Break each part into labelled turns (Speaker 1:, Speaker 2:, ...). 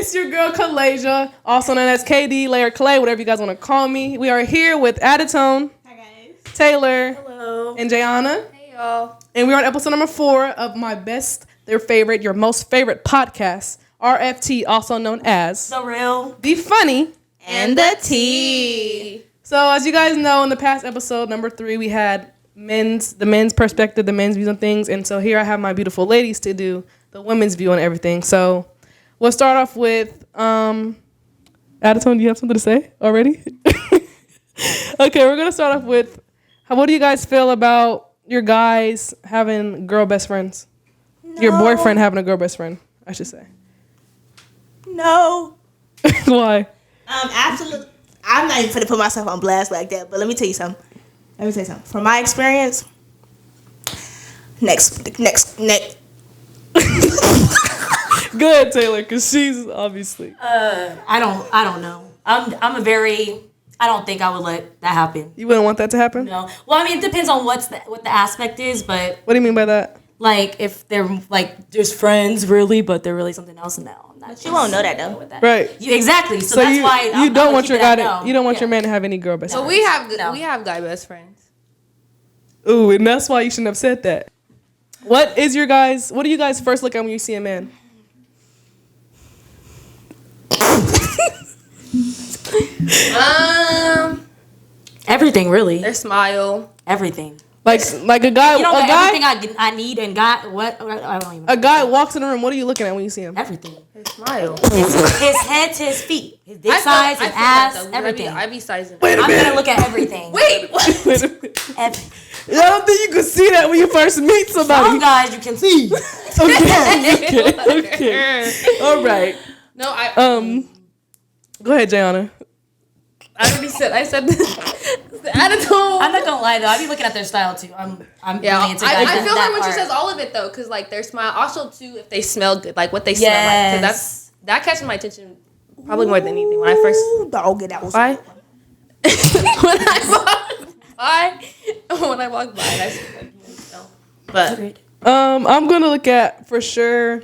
Speaker 1: It's your girl Kalasia, also known as KD, Layer Clay, whatever you guys want to call me. We are here with Additone.
Speaker 2: Hi guys.
Speaker 1: Taylor.
Speaker 3: Hello.
Speaker 1: And Jayana.
Speaker 3: Hey y'all.
Speaker 1: And we're on episode number 4 of my best, their favorite, your most favorite podcast, R.F.T, also known as
Speaker 3: The Real.
Speaker 1: The Funny.
Speaker 2: And the tea.
Speaker 1: So as you guys know, in the past episode, number 3, we had the men's perspective, the men's views on things. And so here I have my beautiful ladies to do the women's view on everything. So we'll start off with, Additone, do you have something to say already? Okay, we're going to start off with, what do you guys feel about your guys having girl best friends?
Speaker 2: No.
Speaker 1: Your boyfriend having a girl best friend, I should say.
Speaker 2: No.
Speaker 1: Why?
Speaker 2: Absolutely. I'm not even finna put myself on blast like that, but let me tell you something. From my experience, next.
Speaker 1: Good, Taylor, because she's obviously.
Speaker 3: I don't know. I don't think I would let that happen.
Speaker 1: You wouldn't want that to happen?
Speaker 3: No. Well, I mean, it depends on what the aspect is, but
Speaker 1: What do you mean by that?
Speaker 3: like if they're like just friends really, but they're really something else, no. I'm not.
Speaker 2: But you won't know that though.
Speaker 3: With that.
Speaker 1: Right.
Speaker 3: Exactly. So that's why
Speaker 1: you don't want your guy
Speaker 3: guy
Speaker 1: you don't want your man to have any girl best
Speaker 4: So
Speaker 1: friends.
Speaker 4: we have guy best friends.
Speaker 1: Ooh, and that's why you shouldn't have said that. What do you guys first look at when you see a man?
Speaker 3: Everything really.
Speaker 4: Their smile.
Speaker 3: Everything.
Speaker 1: Like a guy,
Speaker 3: You know,
Speaker 1: a guy,
Speaker 3: everything I need and got what I don't even.
Speaker 1: a guy walks in the room. What are you looking at when you see him?
Speaker 3: Everything.
Speaker 4: Their smile.
Speaker 3: His head to his feet, his dick size, his ass, everything.
Speaker 4: I be sizing.
Speaker 1: Wait a
Speaker 3: I'm
Speaker 1: minute.
Speaker 3: gonna look at everything.
Speaker 4: Wait. What?
Speaker 1: Wait a minute.
Speaker 3: Everything.
Speaker 1: I don't think you can see that when you first meet
Speaker 3: Some
Speaker 1: somebody.
Speaker 3: guys you can see.
Speaker 1: Okay. All right.
Speaker 4: No,
Speaker 1: Go ahead, Jayana.
Speaker 4: I already said. I said this. The attitude.
Speaker 3: I'm not gonna lie though, I be looking at their style too. I'm really into guys.
Speaker 4: I feel
Speaker 3: that
Speaker 4: her when she
Speaker 3: part.
Speaker 4: says all of it though, because like their smile. Also too, if they smell good, like what they smell like, because that catches my attention probably more than anything when I first.
Speaker 2: Ooh, dog, that was
Speaker 4: Why? When I walk by, that's like you know. But
Speaker 1: I'm gonna look at for sure.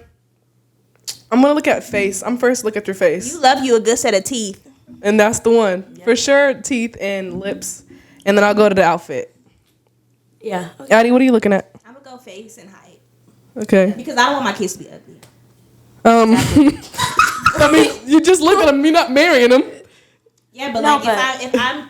Speaker 1: I'm gonna look at face. I'm first look at your face,
Speaker 2: You love you a good set of teeth.
Speaker 1: and that's the one for sure. Teeth and lips, and then I'll go to the outfit.
Speaker 3: Yeah.
Speaker 1: Addie, what are you looking at?
Speaker 2: I'm gonna go face and height
Speaker 1: Okay.
Speaker 2: because I don't want my kids to be ugly.
Speaker 1: I mean, you just look at him. You're not marrying him.
Speaker 2: Yeah, but
Speaker 3: No,
Speaker 2: like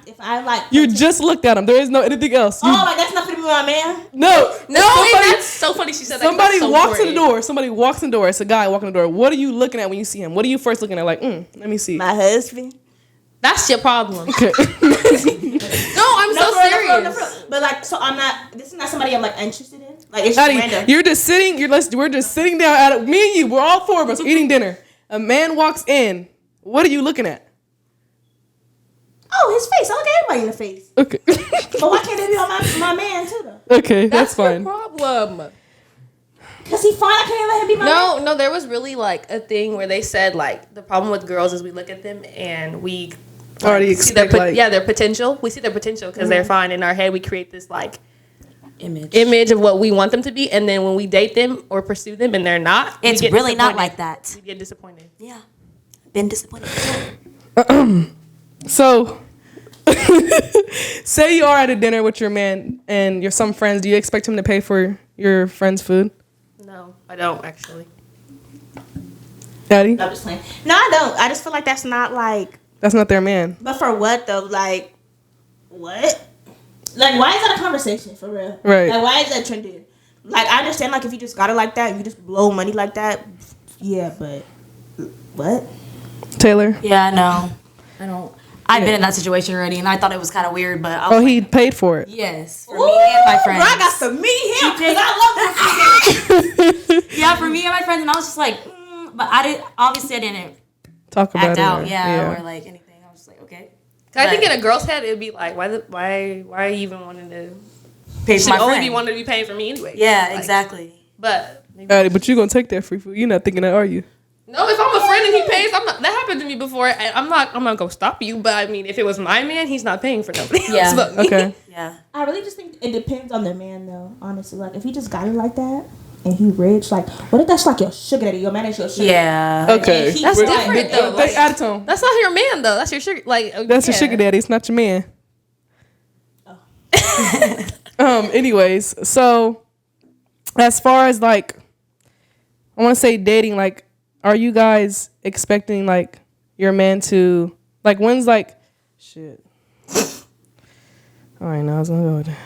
Speaker 2: if I like
Speaker 1: You just looked at him. There is no anything else. You,
Speaker 2: like that's nothing to be my man.
Speaker 1: no.
Speaker 4: that's so funny. She said that.
Speaker 1: Somebody
Speaker 4: That's so
Speaker 1: walks in the
Speaker 4: important.
Speaker 1: door. Somebody walks in the door. It's a guy walking in the door. What are you looking at when you see him? What are you first looking at? Like, let me see.
Speaker 2: My husband.
Speaker 4: That's your problem.
Speaker 1: Okay.
Speaker 4: No, I'm so serious.
Speaker 2: No, but like, so I'm not. This is not somebody I'm like interested in. Like it's just
Speaker 1: Addie,
Speaker 2: random.
Speaker 1: you're just sitting. We're just sitting down at me and you. We're all 4 of us eating dinner. A man walks in. What are you looking at?
Speaker 2: Oh, his face. I look at everybody in the face.
Speaker 1: Okay.
Speaker 2: But why can't they be on my man too though?
Speaker 1: Okay, that's fine.
Speaker 4: Your problem.
Speaker 2: Cause he fine. I can't let him be my man.
Speaker 4: No, there was really like a thing where they said like the problem with girls is we look at them and we
Speaker 1: Already
Speaker 4: see their
Speaker 1: expect
Speaker 4: their potential. We see their potential because they're fine. In our head, we create this like
Speaker 3: Image.
Speaker 4: of what we want them to be, and then when we date them or pursue them and they're not,
Speaker 3: It's
Speaker 4: we get
Speaker 3: really not
Speaker 4: disappointed.
Speaker 3: like that.
Speaker 4: We get disappointed.
Speaker 3: Yeah. Been disappointed.
Speaker 1: So, say you are at a dinner with your man and you're some friends. Do you expect him to pay for your friend's food?
Speaker 4: No, I don't actually.
Speaker 1: Addie?
Speaker 2: No, I'm just playing. No, I don't. I just feel like that's not like.
Speaker 1: That's not their man.
Speaker 2: But for what though? Like, what? Like, why is that a conversation for real?
Speaker 1: Right.
Speaker 2: Like, why is that trendy? Like, I understand like if you just got it like that, you just blow money like that. Yeah, but what?
Speaker 1: Taylor?
Speaker 3: Yeah, no. I don't. I've been in that situation already, and I thought it was kind of weird, but I was
Speaker 1: Oh, he paid for it.
Speaker 3: yes, for me and my friends.
Speaker 2: Bro, I got to meet him because I love this.
Speaker 3: Yeah, for me and my friends, and I was just like, but I didn't
Speaker 1: Talk about
Speaker 3: act
Speaker 1: it.
Speaker 3: out, or like anything. I was just like, okay.
Speaker 4: I think in a girl's head, it'd be like, why are you even wanting to?
Speaker 3: Pay
Speaker 4: Should
Speaker 3: for my
Speaker 4: only
Speaker 3: friend.
Speaker 4: be wanting to be paying for me anyway.
Speaker 3: Yeah,
Speaker 4: Like,
Speaker 3: exactly.
Speaker 4: But
Speaker 1: Addie, but you gonna take that free food. You're not thinking that, are you?
Speaker 4: no, if I'm a friend and he pays, I'm not. That happened to me before. I'm not gonna stop you. But I mean, if it was my man, he's not paying for nobody
Speaker 3: Yeah.
Speaker 4: else but me.
Speaker 1: Okay.
Speaker 3: Yeah.
Speaker 2: I really just think it depends on the man though. Honestly, like if he just got it like that, and he rich, like, what if that's like your sugar daddy? Your man is your sugar daddy.
Speaker 3: Yeah.
Speaker 1: Okay.
Speaker 4: That's different though.
Speaker 1: Like, attitude.
Speaker 4: That's not your man though. That's your sugar. Like
Speaker 1: That's your sugar daddy. It's not your man. Anyways, so as far as like, I want to say dating, like, are you guys expecting like your man to like when's like shit? All right, now I was gonna go with that.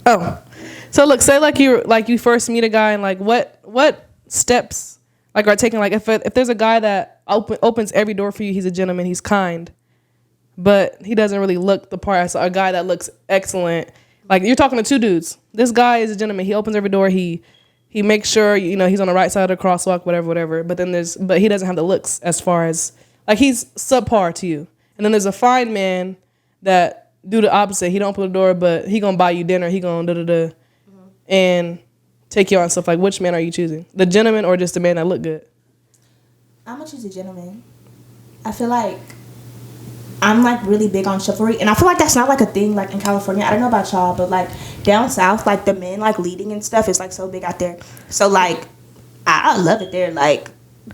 Speaker 1: Oh, so look, say like you first meet a guy and like what steps like are taken, like if there's a guy that opens every door for you, he's a gentleman, he's kind, but he doesn't really look the part. So a guy that looks excellent, like you're talking to two dudes. This guy is a gentleman. He opens every door. He makes sure he's on the right side of the crosswalk, whatever. But he doesn't have the looks as far as like he's subpar to you. And then there's a fine man that do the opposite. He don't open the door, but he gonna buy you dinner. He gonna and take you on stuff. Like, which man are you choosing? The gentleman or just the man that look good?
Speaker 2: I'm gonna choose a gentleman. I feel like I'm like really big on chivalry, and I feel like that's not like a thing like in California. I don't know about y'all, but like down south, like the men like leading and stuff is like so big out there. So like I love it there. Like,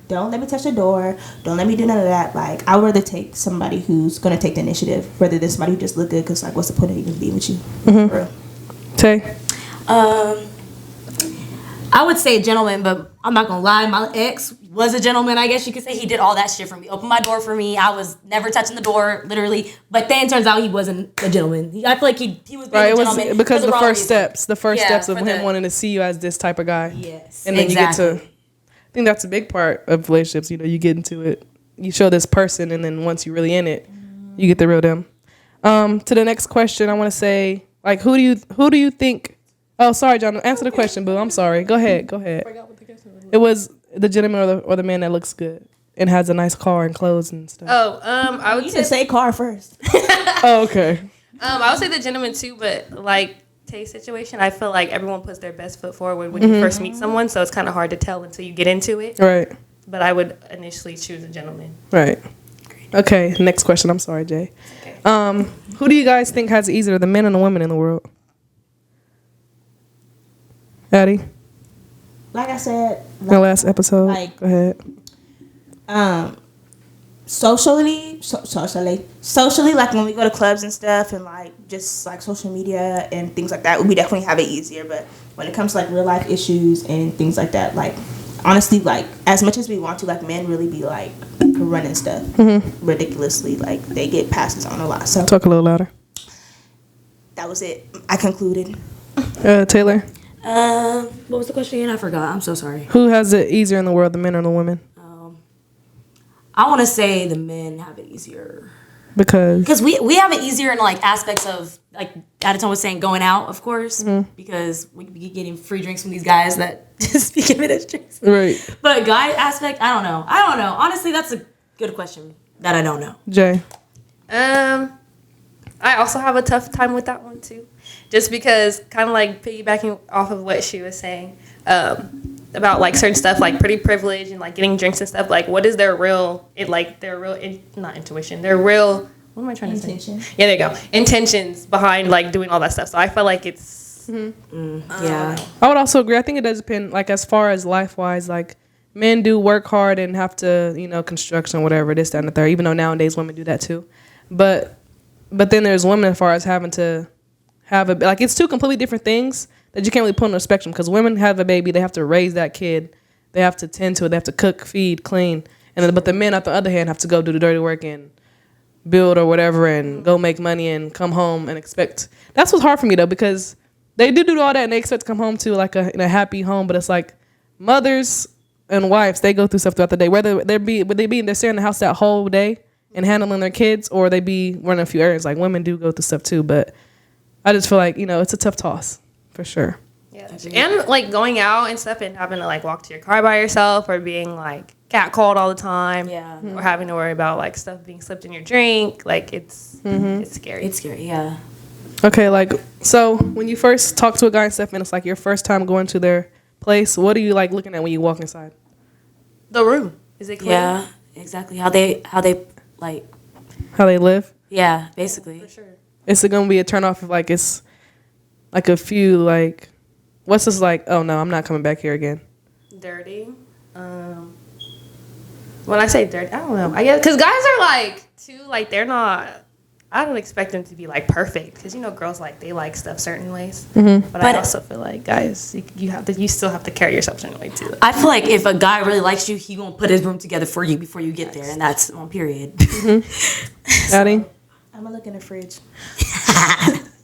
Speaker 2: don't let me touch the door. Don't let me do none of that. Like, I'd rather take somebody who's gonna take the initiative rather than somebody who just look good. Cause like, what's the point of even being with you?
Speaker 1: Mm-hmm.
Speaker 2: For real.
Speaker 1: Tay?
Speaker 3: I would say gentleman, but I'm not gonna lie. My ex was a gentleman. I guess you could say he did all that shit for me. Opened my door for me. I was never touching the door, literally. But then it turns out he wasn't a gentleman. I feel like he was being a gentleman.
Speaker 1: It was because
Speaker 3: for
Speaker 1: the
Speaker 3: wrong
Speaker 1: first
Speaker 3: reason.
Speaker 1: steps, of him wanting to see you as this type of guy.
Speaker 3: Yes,
Speaker 1: and then
Speaker 3: exactly.
Speaker 1: you get to. I think that's a big part of relationships. You get into it, you show this person, and then once you're really in it, you get the real them. To the next question, I want to say, like, who do you think? Oh, sorry, John. Answer the question, boo. I'm sorry. Go ahead. I forgot what the question was. It was the gentleman or the man that looks good and has a nice car and clothes and stuff.
Speaker 4: Oh, I would
Speaker 2: say car first.
Speaker 1: Oh, okay.
Speaker 4: I would say the gentleman too, but like Tay's situation, I feel like everyone puts their best foot forward when you first meet someone, so it's kind of hard to tell until you get into it.
Speaker 1: Right.
Speaker 4: But I would initially choose a gentleman.
Speaker 1: Right. Okay. Next question. I'm sorry, Jay.
Speaker 4: Okay.
Speaker 1: Who do you guys think has it easier, the men and the women in the world? Addie?
Speaker 2: Like I said,
Speaker 1: The last episode.
Speaker 2: like-
Speaker 1: Go ahead.
Speaker 2: socially, like when we go to clubs and stuff, and like just like social media and things like that, we definitely have it easier. But when it comes to like real life issues and things like that, like honestly, like as much as we want to, like men really be like running stuff ridiculously. Like they get passes on a lot. So
Speaker 1: Talk a little louder.
Speaker 2: that was it. I concluded.
Speaker 1: Taylor?
Speaker 3: What was the question again? I forgot. I'm so sorry.
Speaker 1: Who has it easier in the world, the men or the women?
Speaker 3: I want to say the men have it easier.
Speaker 1: Because
Speaker 3: we have it easier in like aspects of like Addison was saying, going out, of course, because we be getting free drinks from these guys that just be giving us drinks.
Speaker 1: Right.
Speaker 3: But guy aspect, I don't know. Honestly, that's a good question that I don't know.
Speaker 1: Jay?
Speaker 4: I also have a tough time with that one too, just because kind of like piggybacking off of what she was saying about like certain stuff like pretty privilege and like getting drinks and stuff. Like, what is their real not intuition, their real, what am I trying to say? Yeah, there you go. Intentions behind like doing all that stuff. So I feel like it's
Speaker 3: Yeah.
Speaker 1: I would also agree. I think it does depend, like as far as life wise, like men do work hard and have to, construction, whatever, this, that, and the third, even though nowadays women do that too. But then there's women as far as having to have like it's two completely different things that you can't really put on a spectrum, because women have a baby, they have to raise that kid, they have to tend to it, they have to cook, feed, clean, but the men on the other hand have to go do the dirty work and build or whatever and go make money and come home and expect. That's what's hard for me though, because they do all that and they expect to come home to like a happy home, but it's like mothers and wives, they go through stuff throughout the day, whether they're staying in the house that whole day and handling their kids, or they be running a few errands. Like women do go through stuff too, but I just feel like it's a tough toss for sure.
Speaker 4: Yeah, and like going out and stuff and having to like walk to your car by yourself, or being like catcalled all the time, or having to worry about like stuff being slipped in your drink. Like it's scary.
Speaker 3: It's scary, yeah.
Speaker 1: Okay, like so when you first talk to a guy and stuff, and it's like your first time going to their place, what are you like looking at when you walk inside?
Speaker 4: The room, is it clean?
Speaker 3: Yeah, exactly. How they like.
Speaker 1: How they live?
Speaker 3: Yeah, basically.
Speaker 4: For sure.
Speaker 1: Is it gonna be a turn off if like it's like a few like What's this like? Oh no, I'm not coming back here again.
Speaker 4: Dirty. When I say dirty, I don't know. I guess because guys are like too like they're not. I don't expect them to be like perfect because you know girls like they like stuff certain ways. Mm-hmm. But I also feel like guys, you still have to carry yourself a certain way too.
Speaker 3: I feel like if a guy really likes you, he gonna put his room together for you before you get there, and that's on period.
Speaker 1: Mm-hmm. Addie?
Speaker 2: I'm gonna look in the fridge.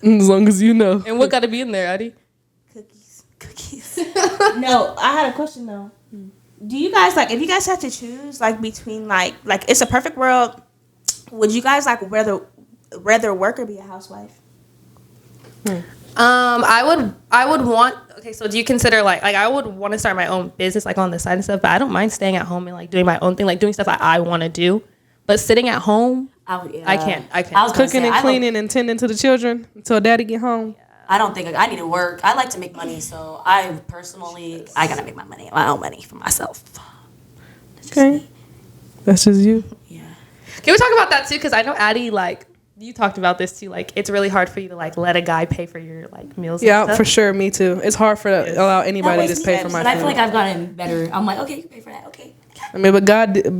Speaker 1: As long as you know.
Speaker 4: And what got to be in there, Addie?
Speaker 2: Cookies. No, I had a question though. Do you guys like if you guys had to choose like between like it's a perfect world? Would you guys like rather work or be a housewife?
Speaker 4: I would want. Okay, so do you consider like I would want to start my own business like on the side and stuff, but I don't mind staying at home and like doing my own thing, like doing stuff that I want to do. But sitting at home, I can't. I was
Speaker 1: cooking and cleaning and tending to the children until daddy get home.
Speaker 3: I don't think I need to work. I like to make money, so I gotta make my own money for myself.
Speaker 1: Okay, that's just you.
Speaker 3: Yeah.
Speaker 4: Can we talk about that too? Because I know Addie, like you talked about this too. Like it's really hard for you to like let a guy pay for your like meals.
Speaker 1: Yeah,
Speaker 4: and stuff.
Speaker 1: for sure. Me too. It's hard to allow anybody to just pay for my food.
Speaker 3: But I feel like I've gotten better. I'm like, okay, you pay for that. Okay.
Speaker 1: I mean, but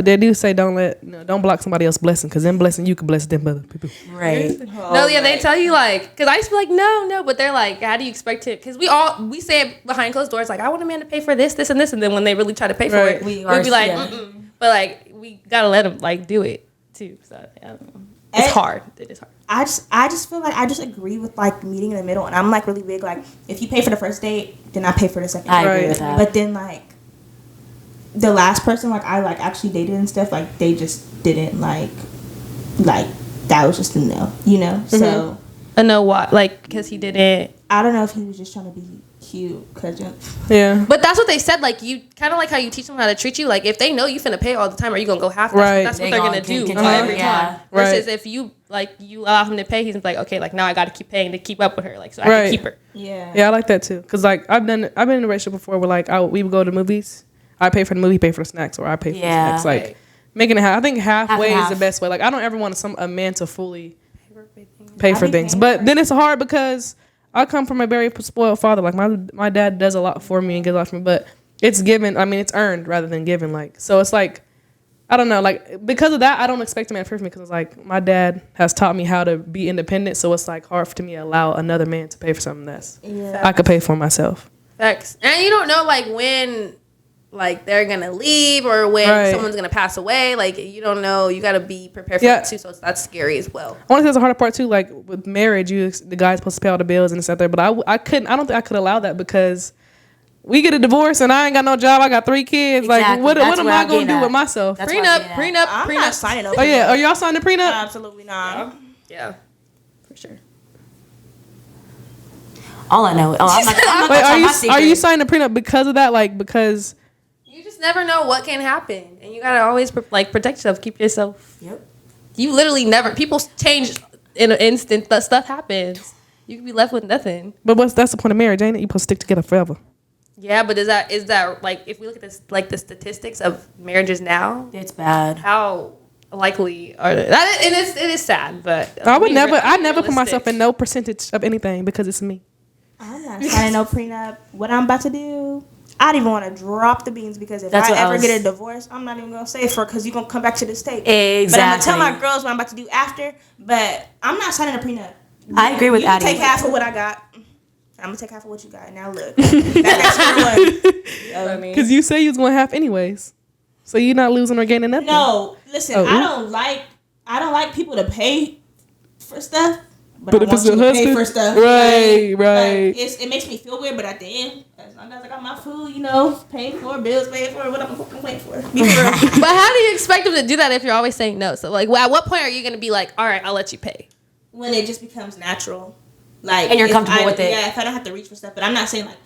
Speaker 1: they do say don't block somebody else's blessing, because them blessing you can bless them other people.
Speaker 3: Right.
Speaker 4: No, yeah, they tell you like, because I used to be like, no, but they're like, how do you expect it? Because we say it behind closed doors, like I want a man to pay for this, and this, and then when they really try to pay for it, we'd be like, mm-mm. But like we gotta let them like do it too. So I don't know. It's hard. It is hard.
Speaker 2: I just feel like I just agree with like meeting in the middle, and I'm like really big like if you pay for the first date, then I pay for the second.
Speaker 3: I agree with that.
Speaker 2: But then like the last person like I like actually dated and stuff, like they just didn't like that was just a no, you know. Mm-hmm. So
Speaker 4: I know what, like because he didn't.
Speaker 2: I don't know if he was just trying to be cute, cause
Speaker 1: yeah.
Speaker 4: But that's what they said. Like you kind of like how you teach them how to treat you. Like if they know you finna pay all the time, are you gonna go half? That's what they're gonna do every time. Versus if you allow him to pay, he's like, okay, like now I got to keep paying to keep up with her, like so I can keep her.
Speaker 1: Yeah, I like that too. Cause like I've been in a relationship before where like we would go to the movies. I pay for the movie, pay for the snacks, or I pay for the snacks. Like making it. I think halfway is the best way. Like I don't ever want a man to fully pay for things, but then it's hard because I come from a very spoiled father. Like my dad does a lot for me and gives a lot for me, but it's given. I mean, it's earned rather than given. Like so, it's like I don't know. Like because of that, I don't expect a man to pay for me because it's like my dad has taught me how to be independent. So it's like hard to me to allow another man to pay for something that's I could pay for myself.
Speaker 4: Facts, and you don't know like when. Like they're gonna leave or when someone's gonna pass away. Like you don't know. You gotta be prepared for that too. So that's scary as well.
Speaker 1: I want to say it's a harder part too. Like with marriage, the guy's supposed to pay all the bills and it's out there. But I couldn't. I don't think I could allow that because we get a divorce and I ain't got no job. I got 3 kids. Exactly. Like what am I gonna do with myself?
Speaker 4: Prenup.
Speaker 2: I'm not signing up.
Speaker 1: Oh yeah. Are y'all signing the prenup?
Speaker 2: Absolutely not.
Speaker 4: Yeah. For sure.
Speaker 3: All I know. I'm not
Speaker 1: Wait, are you signing the prenup because of that? Like because.
Speaker 4: You just never know what can happen, and you gotta always like protect yourself, keep yourself.
Speaker 3: Yep.
Speaker 4: You literally never. People change in an instant. That stuff happens. You can be left with nothing.
Speaker 1: But that's the point of marriage, ain't it? You supposed to stick together forever.
Speaker 4: Yeah, but is that like if we look at this like the statistics of marriages now?
Speaker 3: It's bad.
Speaker 4: How likely are they? It is sad, but
Speaker 1: I never put myself in no percentage of anything because it's me.
Speaker 2: I'm not signing no prenup. What I'm about to do. I don't even want to drop the beans because if I ever get a divorce, I'm not even going to say it because you're going to come back to this tape.
Speaker 3: Exactly.
Speaker 2: But I'm going to tell my girls what I'm about to do after, but I'm not signing a prenup.
Speaker 3: I agree with Addie.
Speaker 2: You take half of what I got. I'm going to take half of what you got. Now look.
Speaker 1: Because you say you was going to have anyways. So you're not losing or gaining nothing.
Speaker 2: No. Listen, I don't like people to pay for stuff. But
Speaker 1: if it's your husband,
Speaker 2: for stuff.
Speaker 1: Right.
Speaker 2: Like, it makes me feel weird, but at the end, as long as I got my food, paid for, bills paid for, what I'm fucking waiting for.
Speaker 4: But how do you expect them to do that if you're always saying no? So, like, at what point are you going to be like, all right, I'll let you pay?
Speaker 2: When it just becomes natural. Like,
Speaker 3: and you're comfortable with it.
Speaker 2: Yeah, if I don't have to reach for stuff. But I'm not saying, like,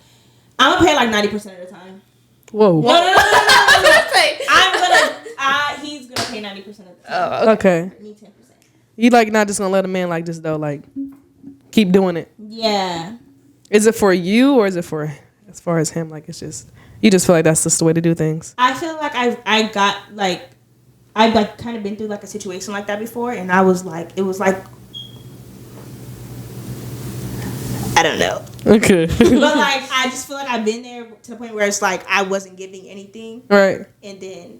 Speaker 2: I'm going to pay, like, 90% of the time.
Speaker 1: Whoa.
Speaker 2: No. He's going to pay 90% of the time.
Speaker 1: Oh, okay. Me 10%. You like not just gonna let a man like this though, like keep doing it.
Speaker 2: Yeah.
Speaker 1: Is it for you or is it for as far as him? Like it's just you just feel like that's just the way to do things.
Speaker 2: I feel like I've kind of been through like a situation like that before, and I was like, it was like I don't know.
Speaker 1: Okay.
Speaker 2: But like, I just feel like I've been there to the point where it's like I wasn't giving anything,
Speaker 1: Right.
Speaker 2: and then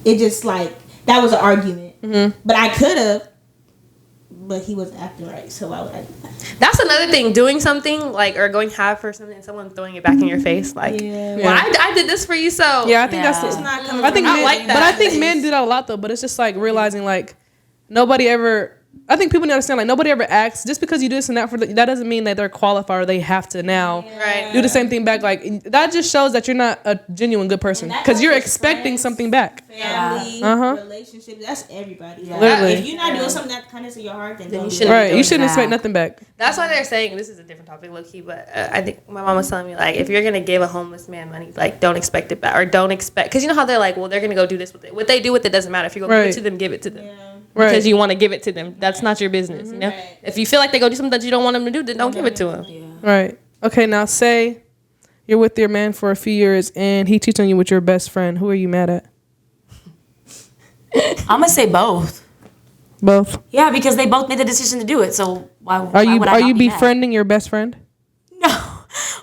Speaker 2: it just like that was an argument.
Speaker 1: Mm-hmm.
Speaker 2: But I could have, but he wasn't acting right, so why would I do that?
Speaker 4: That's another thing. Doing something like or going half for something and someone throwing it back in your face. Like, well, I did this for you, so
Speaker 1: Yeah, I think that's
Speaker 2: It's not coming.
Speaker 1: I think
Speaker 2: from
Speaker 1: men,
Speaker 2: like that.
Speaker 1: but I think men do that a lot though. But it's just like realizing like nobody ever. I think people need to understand like nobody ever asks just because you do this and that that doesn't mean that they're qualified or they have to now do the same thing back. Like that just shows that you're not a genuine good person because you're expecting
Speaker 2: friends,
Speaker 1: something back.
Speaker 2: Family,
Speaker 1: Uh-huh.
Speaker 2: relationships, that's everybody.
Speaker 3: Yeah.
Speaker 1: Literally.
Speaker 2: If you're not doing something that kind of to your heart, then
Speaker 3: you
Speaker 2: don't
Speaker 3: shouldn't.
Speaker 2: do it.
Speaker 1: Right, you shouldn't
Speaker 3: back.
Speaker 1: expect nothing back.
Speaker 4: that's why they're saying this is a different topic, low key. But I think my mom was telling me like if you're gonna give a homeless man money, like don't expect it back or don't expect because you know how they're like, well, they're gonna go do this with it. What they do with it doesn't matter. If you go give it to them, give it to them.
Speaker 2: Yeah.
Speaker 1: Right.
Speaker 4: Because you want to give it to them. That's not your business, you know?
Speaker 2: Right.
Speaker 4: If you feel like they go do something that you don't want them to do, then don't give it to them.
Speaker 3: Yeah.
Speaker 1: Right. Okay. Now say you're with your man for a few years and he cheats on you with your best friend. Who are you mad at?
Speaker 3: I'm gonna say both.
Speaker 1: Both.
Speaker 3: Yeah, because they both made the decision to do it. So why
Speaker 1: Are you
Speaker 3: would I not be mad?
Speaker 1: befriending your best friend?
Speaker 3: No.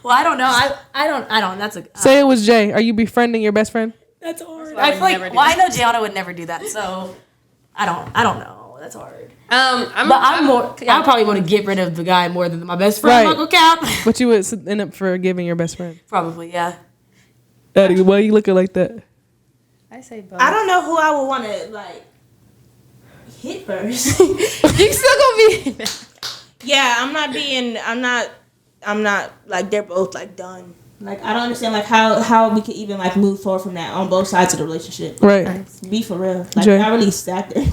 Speaker 3: Well, I don't know. I don't. That's a.
Speaker 1: Say it was Jay. Are you befriending your best friend?
Speaker 3: That's hard.
Speaker 4: why
Speaker 3: I
Speaker 4: I
Speaker 3: feel
Speaker 4: would
Speaker 3: like.
Speaker 4: never do
Speaker 3: Well, I know Gianna would never do that. So I don't know. That's hard. I probably want to get rid of the guy more than my best friend,
Speaker 1: Right.
Speaker 3: Uncle Cap.
Speaker 1: But you would end up forgiving your best friend.
Speaker 3: Probably, yeah.
Speaker 1: Daddy, why you looking like that?
Speaker 4: I say both.
Speaker 2: I don't know who I would want to like hit first.
Speaker 4: You still gonna be.
Speaker 2: Yeah, I'm not like they're both like done. Like I don't understand like how we could even like move forward from that on both sides of the relationship.
Speaker 1: Right.
Speaker 2: Be for real. Like
Speaker 1: Jay.
Speaker 2: I really sat there.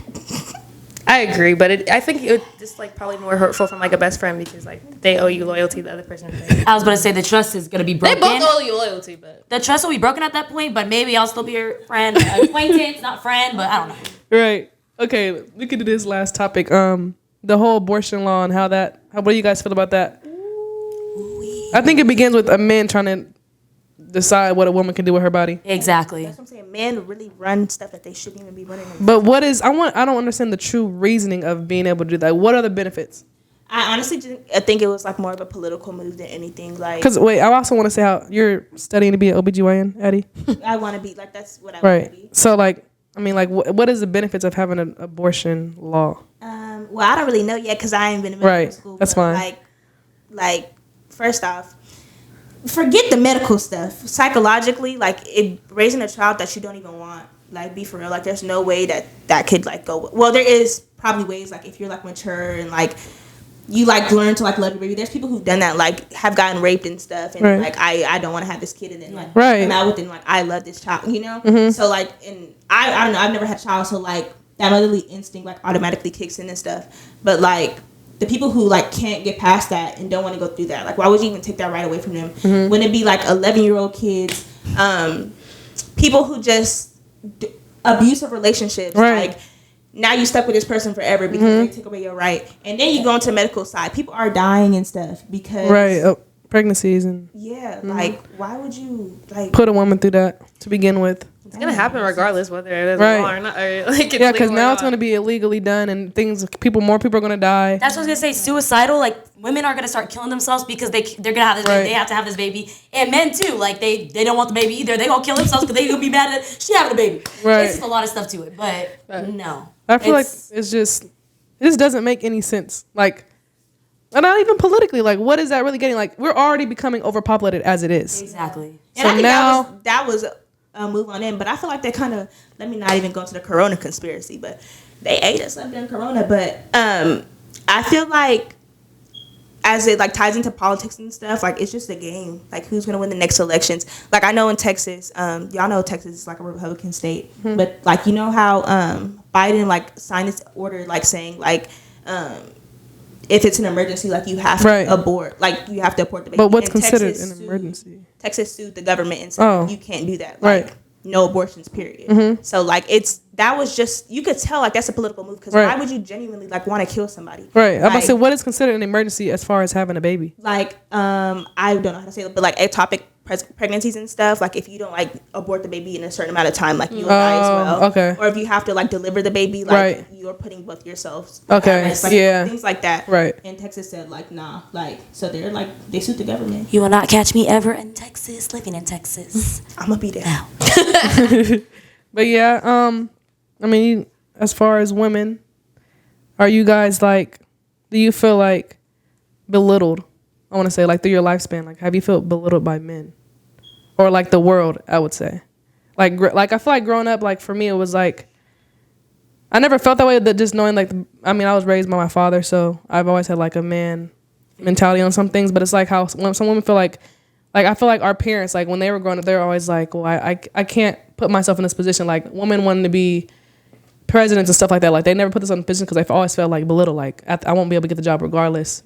Speaker 4: I agree, but I think it would just like probably more hurtful from like a best friend because like they owe you loyalty, the other person.
Speaker 3: I was about to say the trust is gonna be
Speaker 4: They
Speaker 3: broken.
Speaker 4: both owe you loyalty, but
Speaker 3: The trust will be broken at that point, but maybe I'll still be your friend, acquaintance, not friend, but I don't know.
Speaker 1: Right. Okay. We could do this last topic. The whole abortion law and what do you guys feel about that? I think it begins with a man trying to decide what a woman can do with her body.
Speaker 3: Exactly.
Speaker 2: That's what I'm saying. Men really run stuff that they shouldn't even be running.
Speaker 1: But I don't understand the true reasoning of being able to do that. What are the benefits?
Speaker 2: I honestly I think it was like more of a political move than anything. Like,
Speaker 1: Because wait, I also want to say how you're studying to be an OBGYN, Eddie.
Speaker 2: I want to be like that's what I want
Speaker 1: Right.
Speaker 2: to be.
Speaker 1: So like, I mean, like, what is the benefits of having an abortion law?
Speaker 2: Well, I don't really know yet because I ain't been in medical
Speaker 1: Right.
Speaker 2: school.
Speaker 1: That's
Speaker 2: but,
Speaker 1: fine.
Speaker 2: Like, first off, forget the medical stuff. Psychologically, like, raising a child that you don't even want, like, be for real. Like, there's no way that could, like, go. Well, there is probably ways, like, if you're, like, mature and, like, you, like, learn to, like, love your baby. There's people who've done that, like, have gotten raped and stuff. And,
Speaker 1: Right.
Speaker 2: like, I don't want to have this kid. And then, like,
Speaker 1: Right.
Speaker 2: come out with it and, like, I love this child, you know?
Speaker 1: Mm-hmm.
Speaker 2: So, like, and I don't know. I've never had a child. So, like, that motherly instinct, like, automatically kicks in and stuff. But, like, the people who like can't get past that and don't want to go through that, like why would you even take that right away from them?
Speaker 1: Mm-hmm.
Speaker 2: Wouldn't it be like 11-year-old kids, people who just abusive relationships,
Speaker 1: Right.
Speaker 2: like now you stuck with this person forever because they took away your right, and then you go into the medical side, people are dying and stuff because
Speaker 1: Right. Pregnancies and
Speaker 2: like why would you like
Speaker 1: put a woman through that to begin with.
Speaker 4: it's gonna happen regardless whether it is
Speaker 1: Right.
Speaker 4: law or not. Or, like,
Speaker 1: Yeah, because now it's going to be illegally done and more people are going to die.
Speaker 3: That's what I was gonna say. Suicidal, like women are gonna start killing themselves because they're gonna have this.
Speaker 1: Right.
Speaker 3: They have to have this baby, and men too. Like they don't want the baby either. They gonna kill themselves because they gonna be mad at she having a baby.
Speaker 1: Right.
Speaker 3: It's just a lot of stuff to it, but no.
Speaker 1: I feel like it just doesn't make any sense. Like, and not even politically. Like, what is that really getting? Like, we're already becoming overpopulated as it is.
Speaker 3: Exactly.
Speaker 2: And I think
Speaker 1: now
Speaker 2: that was a move on them, but I feel like they kind of, let me not even go into the Corona conspiracy, but they ate us up during Corona. But I feel like as it like ties into politics and stuff, like it's just a game. Like who's gonna win the next elections? Like I know in Texas, y'all know Texas is like a Republican state, but like you know how Biden like signed this order like saying like if it's an emergency, like you have
Speaker 1: Right.
Speaker 2: to abort, like you have to abort the baby.
Speaker 1: But what's
Speaker 2: And
Speaker 1: considered
Speaker 2: Texas
Speaker 1: an emergency?
Speaker 2: Texas sued the government and said
Speaker 1: Oh.
Speaker 2: you can't do that. Like,
Speaker 1: Right.
Speaker 2: no abortions, period. So like that was just, you could tell like that's a political move because
Speaker 1: Right.
Speaker 2: why would you genuinely like want to kill somebody?
Speaker 1: Right. I'm about to
Speaker 2: Like-
Speaker 1: say, what is considered an emergency as far as having a baby?
Speaker 2: Like I don't know how to say it, but like ectopic pregnancies and stuff, like if you don't like abort the baby in a certain amount of time, like you'll die as well.
Speaker 1: Okay.
Speaker 2: Or if you have to like deliver the baby, like
Speaker 1: Right.
Speaker 2: you're putting both yourselves.
Speaker 1: Okay.
Speaker 2: Like,
Speaker 1: Yeah.
Speaker 2: things like that.
Speaker 1: Right.
Speaker 2: And Texas said like nah, like so they're like they sued the government.
Speaker 3: You will not catch me ever in Texas, living in Texas.
Speaker 2: I'm gonna be there.
Speaker 1: But yeah, I mean, as far as women, are you guys like, do you feel like belittled? I want to say like through your lifespan, like have you felt belittled by men, or like the world? I would say, like I feel like growing up, like for me it was like, I never felt that way. That just knowing like, I mean, I was raised by my father, so I've always had like a man mentality on some things. But it's like how when some women feel like I feel like our parents, like when they were growing up, they were always like, well, I can't put myself in this position. Like women wanting to be presidents and stuff like that. Like they never put this on the position because I always felt like belittled. Like I won't be able to get the job regardless.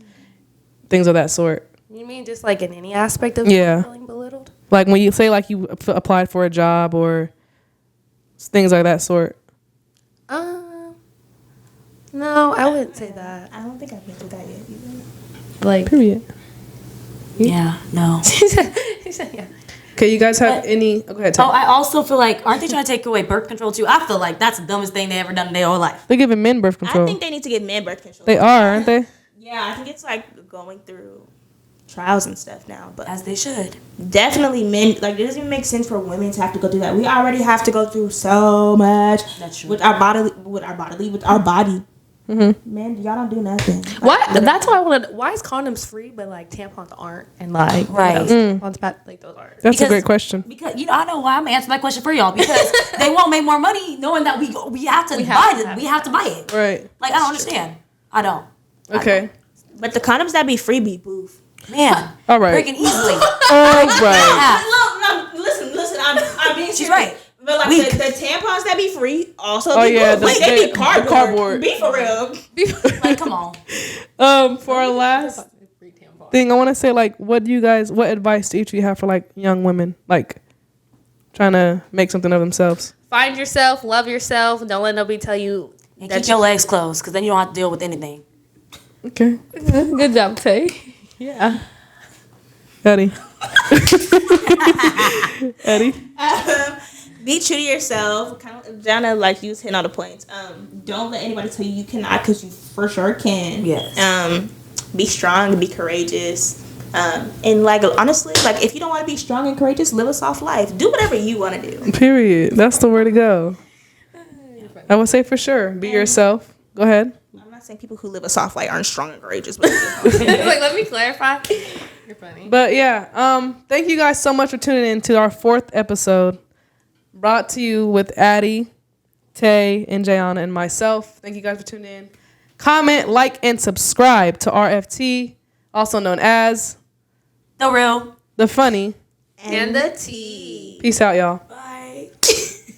Speaker 1: Things of that sort.
Speaker 4: You mean just like in any aspect of feeling belittled?
Speaker 1: Like when you say like you applied for a job or things like that sort.
Speaker 4: No, I wouldn't say that.
Speaker 2: I don't think I've been through that yet either.
Speaker 4: Like,
Speaker 1: Period.
Speaker 3: Yeah, no.
Speaker 4: She said, yeah.
Speaker 1: Okay, you guys have any? Go ahead.
Speaker 3: Oh, I also feel like, aren't they trying to take away birth control too? I feel like that's the dumbest thing they ever done in their whole life.
Speaker 1: They're giving men birth control.
Speaker 2: I think they need to give men birth control.
Speaker 1: They are, aren't they?
Speaker 2: Yeah, I think it's like going through trials and stuff now, but
Speaker 3: As they should.
Speaker 2: definitely men, like it doesn't even make sense for women to have to go through that. We already have to go through so much
Speaker 3: That's true.
Speaker 2: with our body. Men, y'all don't do nothing. Like,
Speaker 4: What? That's why I wanted. Why is condoms free, but like tampons aren't, and like
Speaker 3: Right.
Speaker 4: tampons like those aren't.
Speaker 1: That's a
Speaker 3: Because-
Speaker 1: great question.
Speaker 3: Because I know why I'm answering that question for y'all, because they won't make more money knowing that we have to buy it.
Speaker 1: Right.
Speaker 3: Like I don't understand. I don't.
Speaker 1: Okay.
Speaker 2: But the condoms that be freebie, boof.
Speaker 3: Man.
Speaker 1: All right.
Speaker 3: Freaking easily.
Speaker 1: All right.
Speaker 3: Yeah.
Speaker 2: Listen. I'm being
Speaker 3: She's right.
Speaker 2: But like
Speaker 3: Weak.
Speaker 2: the tampons that be free also
Speaker 1: Oh,
Speaker 2: be
Speaker 1: yeah,
Speaker 2: boof.
Speaker 1: the-
Speaker 2: Like they
Speaker 1: the
Speaker 2: be cardboard.
Speaker 1: cardboard.
Speaker 2: Be for real.
Speaker 3: Like, come on.
Speaker 1: For our last thing, I want to say like, what advice do each of you have for like young women, like trying to make something of themselves?
Speaker 4: Find yourself, love yourself. Don't let nobody tell you
Speaker 3: And
Speaker 4: that
Speaker 3: keep your legs closed, because then you don't have to deal with anything.
Speaker 1: Okay.
Speaker 4: Good job, Tay. Yeah.
Speaker 1: Eddie. Eddie.
Speaker 2: Be true to yourself. Kind of Jana, like you was hitting all the points. Don't let anybody tell you cannot, because you for sure can.
Speaker 3: Yes.
Speaker 2: Be strong. Be courageous. And like honestly, like if you don't want to be strong and courageous, live a soft life. Do whatever you want to do.
Speaker 1: Period. That's the way to go. I would say for sure. Be yourself. Go ahead.
Speaker 2: I'm not saying people who live a soft life aren't strong and courageous, but
Speaker 4: Like, let me clarify. You're funny.
Speaker 1: But yeah, thank you guys so much for tuning in to our 4th episode, brought to you with Addie, Tay, and Jayana, and myself. Thank you guys for tuning in. Comment, like, and subscribe to R.F.T, also known as
Speaker 3: The real.
Speaker 1: The Funny.
Speaker 4: And the tea.
Speaker 1: Peace out, y'all.
Speaker 3: Bye.